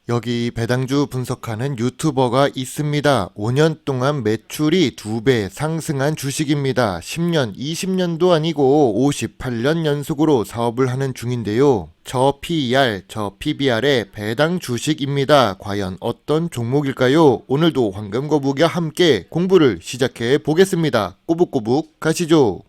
여기 배당주 분석하는 유튜버가 있습니다. 5년 동안 매출이 2배 상승한 주식입니다. 10년, 20년도 아니고 58년 연속으로 사업을 하는 중인데요. 저 PER, 저 PBR의 배당 주식입니다. 과연 어떤 종목일까요? 오늘도 황금거북이와 함께 공부를 시작해 보겠습니다. 꼬북꼬북 가시죠.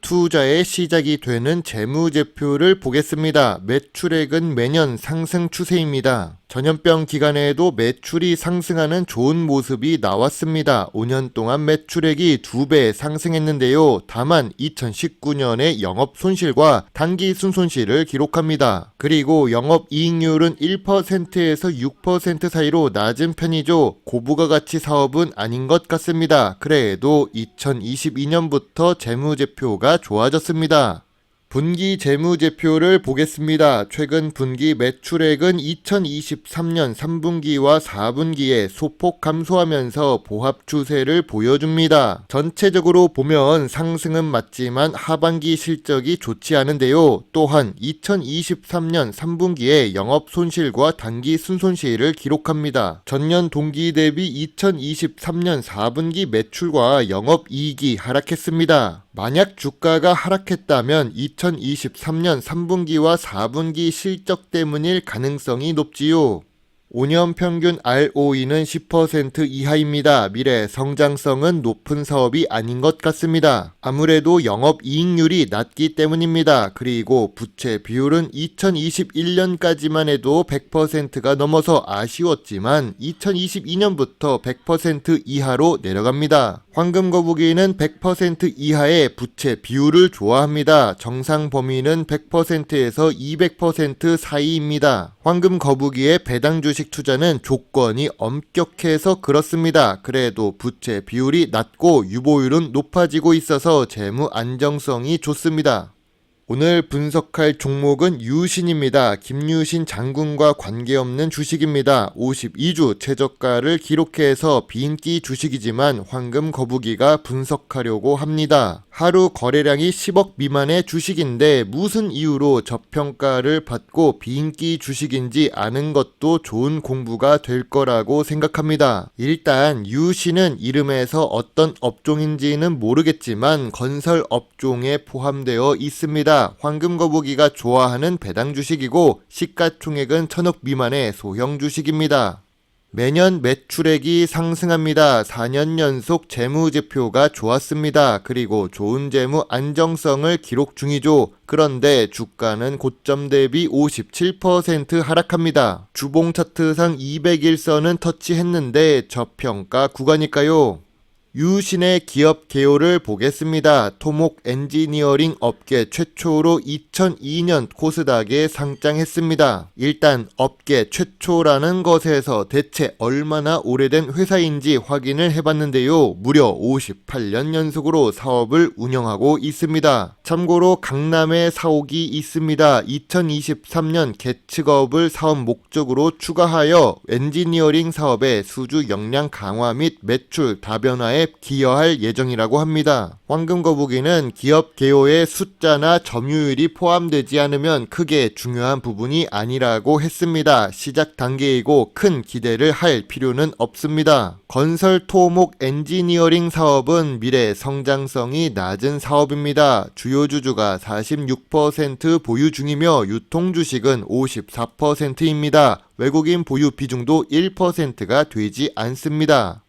투자의 시작이 되는 재무제표를 보겠습니다. 매출액은 매년 상승 추세입니다. 전염병 기간에도 매출이 상승하는 좋은 모습이 나왔습니다. 5년 동안 매출액이 2배 상승했는데요. 다만 2019년에 영업 손실과 단기 순손실을 기록합니다. 그리고 영업이익률은 1%에서 6% 사이로 낮은 편이죠. 고부가 가치 사업은 아닌 것 같습니다. 그래도 2022년부터 재무제표가 좋아졌습니다. 분기 재무제표를 보겠습니다. 최근 분기 매출액은 2023년 3분기와 4분기에 소폭 감소하면서 보합 추세를 보여줍니다. 전체적으로 보면 상승은 맞지만 하반기 실적이 좋지 않은데요. 또한 2023년 3분기에 영업 손실과 단기 순손실을 기록합니다. 전년 동기 대비 2023년 4분기 매출과 영업이익이 하락했습니다. 만약 주가가 하락했다면 2023년 3분기와 4분기 실적 때문일 가능성이 높지요. 5년 평균 ROE는 10% 이하입니다. 미래 성장성은 높은 사업이 아닌 것 같습니다. 아무래도 영업이익률이 낮기 때문입니다. 그리고 부채 비율은 2021년까지만 해도 100%가 넘어서 아쉬웠지만 2022년부터 100% 이하로 내려갑니다. 황금거북이는 100% 이하의 부채 비율을 좋아합니다. 정상 범위는 100%에서 200% 사이입니다. 황금거북이의 배당 주식 투자는 조건이 엄격해서 그렇습니다. 그래도 부채 비율이 낮고 유보율은 높아지고 있어서 재무 안정성이 좋습니다. 오늘 분석할 종목은 유신입니다. 김유신 장군과 관계없는 주식입니다. 52주 최저가를 기록해서 비인기 주식이지만 황금거북이가 분석하려고 합니다. 하루 거래량이 10억 미만의 주식인데 무슨 이유로 저평가를 받고 비인기 주식인지 아는 것도 좋은 공부가 될 거라고 생각합니다. 일단 유신은 이름에서 어떤 업종인지는 모르겠지만 건설 업종에 포함되어 있습니다. 황금거북이가 좋아하는 배당 주식이고 시가총액은 1000억 미만의 소형 주식입니다. 매년 매출액이 상승합니다. 4년 연속 재무제표가 좋았습니다. 그리고 좋은 재무 안정성을 기록 중이죠. 그런데 주가는 고점 대비 57% 하락합니다. 주봉 차트상 200일선은 터치했는데 저평가 구간일까요? 유신의 기업 개요를 보겠습니다. 토목 엔지니어링 업계 최초로 2002년 코스닥에 상장했습니다. 일단 업계 최초라는 것에서 대체 얼마나 오래된 회사인지 확인을 해봤는데요. 무려 58년 연속으로 사업을 운영하고 있습니다. 참고로 강남에 사옥이 있습니다. 2023년 계측업을 사업 목적으로 추가하여 엔지니어링 사업의 수주 역량 강화 및 매출 다변화에 기여할 예정이라고 합니다. 황금거북이는 기업 개요의 숫자나 점유율이 포함되지 않으면 크게 중요한 부분이 아니라고 했습니다. 시작 단계이고 큰 기대를 할 필요는 없습니다. 건설 토목 엔지니어링 사업은 미래 성장성이 낮은 사업입니다. 주요 주주가 46% 보유 중이며 유통 주식은 54%입니다. 외국인 보유 비중도 1%가 되지 않습니다.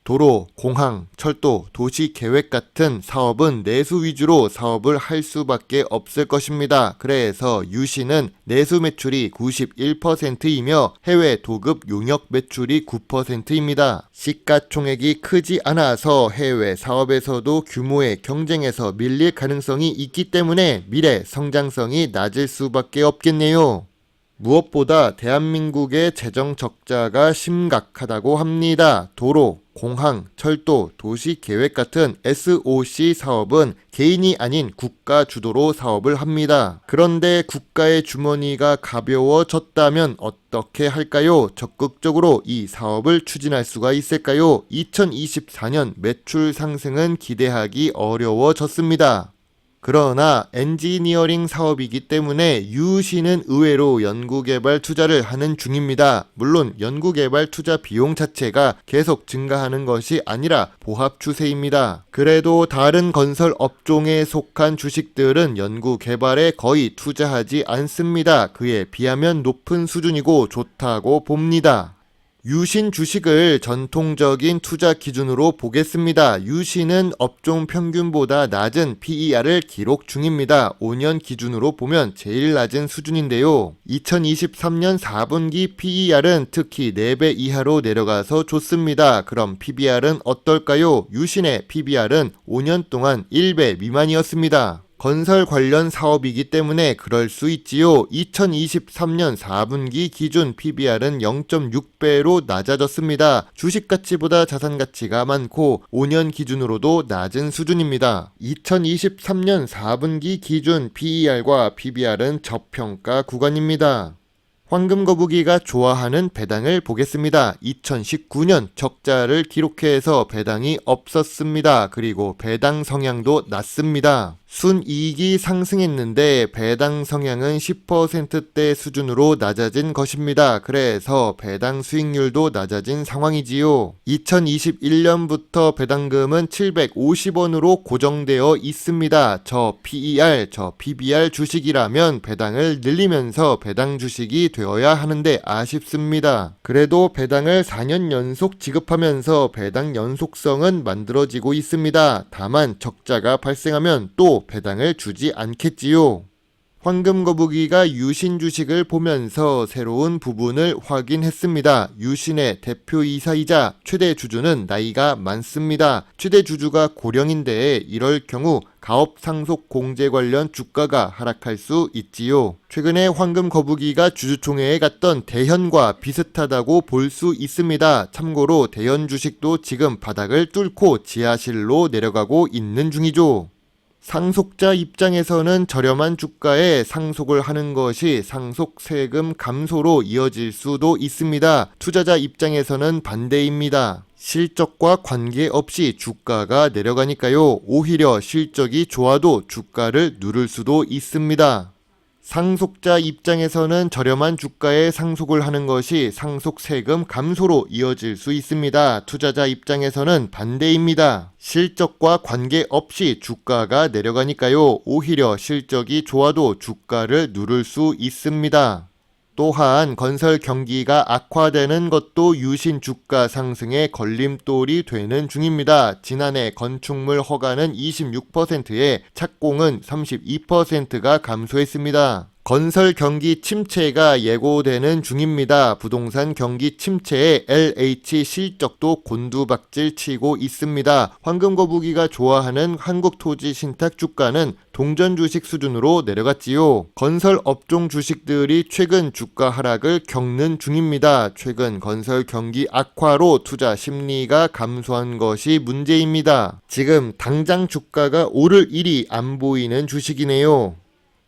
도로, 공항, 철도, 도시계획 같은 사업은 내수 위주로 사업을 할 수밖에 없을 것입니다. 그래서 유신은 내수 매출이 91%이며 해외 도급 용역 매출이 9%입니다. 시가총액이 크지 않아서 해외 사업에서도 규모의 경쟁에서 밀릴 가능성이 있기 때문에 미래 성장성이 낮을 수밖에 없겠네요. 무엇보다 대한민국의 재정 적자가 심각하다고 합니다. 도로, 공항, 철도, 도시계획 같은 SOC 사업은 개인이 아닌 국가 주도로 사업을 합니다. 그런데 국가의 주머니가 가벼워졌다면 어떻게 할까요? 적극적으로 이 사업을 추진할 수가 있을까요? 2024년 매출 상승은 기대하기 어려워졌습니다. 그러나 엔지니어링 사업이기 때문에 유신은 의외로 연구개발 투자를 하는 중입니다. 물론 연구개발 투자 비용 자체가 계속 증가하는 것이 아니라 보합 추세입니다. 그래도 다른 건설 업종에 속한 주식들은 연구개발에 거의 투자하지 않습니다. 그에 비하면 높은 수준이고 좋다고 봅니다. 유신 주식을 전통적인 투자 기준으로 보겠습니다. 유신은 업종 평균보다 낮은 PER을 기록 중입니다. 5년 기준으로 보면 제일 낮은 수준인데요. 2023년 4분기 PER은 특히 4배 이하로 내려가서 좋습니다. 그럼 PBR은 어떨까요? 유신의 PBR은 5년 동안 1배 미만이었습니다. 건설 관련 사업이기 때문에 그럴 수 있지요. 2023년 4분기 기준 PBR은 0.6배로 낮아졌습니다. 주식 가치보다 자산 가치가 많고 5년 기준으로도 낮은 수준입니다. 2023년 4분기 기준 PER과 PBR은 저평가 구간입니다. 황금 거북이가 좋아하는 배당을 보겠습니다. 2019년 적자를 기록해서 배당이 없었습니다. 그리고 배당 성향도 낮습니다. 순이익이 상승했는데 배당 성향은 10%대 수준으로 낮아진 것입니다. 그래서 배당 수익률도 낮아진 상황이지요. 2021년부터 배당금은 750원으로 고정되어 있습니다. 저 PER, 저 PBR 주식이라면 배당을 늘리면서 배당 주식이 되어야 하는데 아쉽습니다. 그래도 배당을 4년 연속 지급하면서 배당 연속성은 만들어지고 있습니다. 다만 적자가 발생하면 또 배당을 주지 않겠지요. 황금 거북이가 유신 주식을 보면서 새로운 부분을 확인했습니다. 유신의 대표이사이자 최대 주주는 나이가 많습니다. 최대 주주가 고령인데 이럴 경우 가업 상속 공제 관련 주가가 하락할 수 있지요. 최근에 황금 거북이가 주주총회에 갔던 대현과 비슷하다고 볼 수 있습니다. 참고로 대현 주식도 지금 바닥을 뚫고 지하실로 내려가고 있는 중이죠. 상속자 입장에서는 저렴한 주가에 상속을 하는 것이 상속 세금 감소로 이어질 수도 있습니다. 투자자 입장에서는 반대입니다. 실적과 관계없이 주가가 내려가니까요. 오히려 실적이 좋아도 주가를 누를 수도 있습니다. 상속자 입장에서는 저렴한 주가에 상속을 하는 것이 상속 세금 감소로 이어질 수 있습니다. 투자자 입장에서는 반대입니다. 실적과 관계없이 주가가 내려가니까요. 오히려 실적이 좋아도 주가를 누를 수 있습니다. 또한 건설 경기가 악화되는 것도 유신 주가 상승에 걸림돌이 되는 중입니다. 지난해 건축물 허가는 26%에 착공은 32%가 감소했습니다. 건설 경기 침체가 예고되는 중입니다. 부동산 경기 침체에 LH 실적도 곤두박질 치고 있습니다. 황금 거북이가 좋아하는 한국토지신탁 주가는 동전 주식 수준으로 내려갔지요. 건설 업종 주식들이 최근 주가 하락을 겪는 중입니다. 최근 건설 경기 악화로 투자 심리가 감소한 것이 문제입니다. 지금 당장 주가가 오를 일이 안 보이는 주식이네요.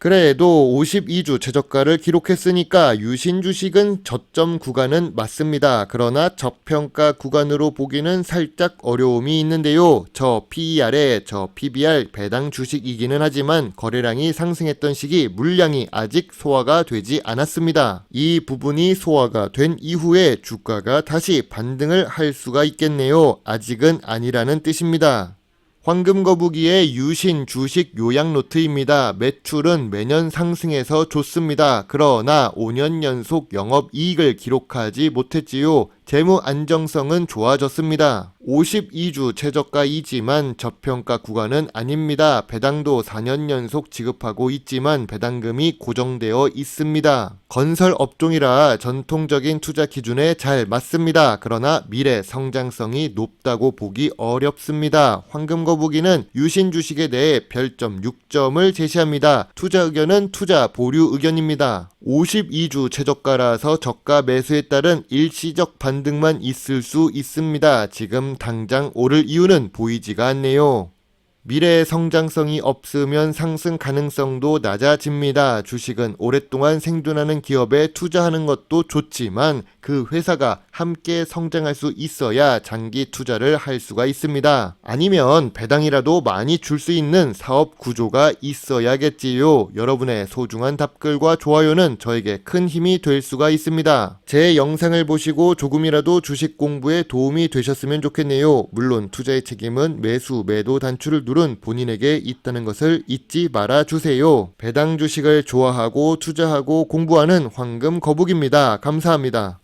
그래도 52주 최저가를 기록했으니까 유신 주식은 저점 구간은 맞습니다. 그러나 저평가 구간으로 보기는 살짝 어려움이 있는데요. 저 PER에 저 PBR 배당 주식이기는 하지만 거래량이 상승했던 시기 물량이 아직 소화가 되지 않았습니다. 이 부분이 소화가 된 이후에 주가가 다시 반등을 할 수가 있겠네요. 아직은 아니라는 뜻입니다. 황금 거북이의 유신 주식 요약 노트입니다. 매출은 매년 상승해서 좋습니다. 그러나 5년 연속 영업이익을 기록하지 못했지요. 재무 안정성은 좋아졌습니다. 52주 최저가이지만 저평가 구간은 아닙니다. 배당도 4년 연속 지급하고 있지만 배당금이 고정되어 있습니다. 건설 업종이라 전통적인 투자 기준에 잘 맞습니다. 그러나 미래 성장성이 높다고 보기 어렵습니다. 황금 거북이는 유신 주식에 대해 별점 6점을 제시합니다. 투자 의견은 투자 보류 의견입니다. 52주 최저가라서 저가 매수에 따른 일시적 반등만 있을 수 있습니다. 지금 당장 오를 이유는 보이지가 않네요. 미래의 성장성이 없으면 상승 가능성도 낮아집니다. 주식은 오랫동안 생존하는 기업에 투자하는 것도 좋지만 그 회사가 함께 성장할 수 있어야 장기 투자를 할 수가 있습니다. 아니면 배당이라도 많이 줄 수 있는 사업 구조가 있어야겠지요. 여러분의 소중한 답글과 좋아요는 저에게 큰 힘이 될 수가 있습니다. 제 영상을 보시고 조금이라도 주식 공부에 도움이 되셨으면 좋겠네요. 물론 투자의 책임은 매수, 매도 단추를 누른 본인에게 있다는 것을 잊지 말아 주세요. 배당 주식을 좋아하고 투자하고 공부하는 황금 거북입니다. 감사합니다.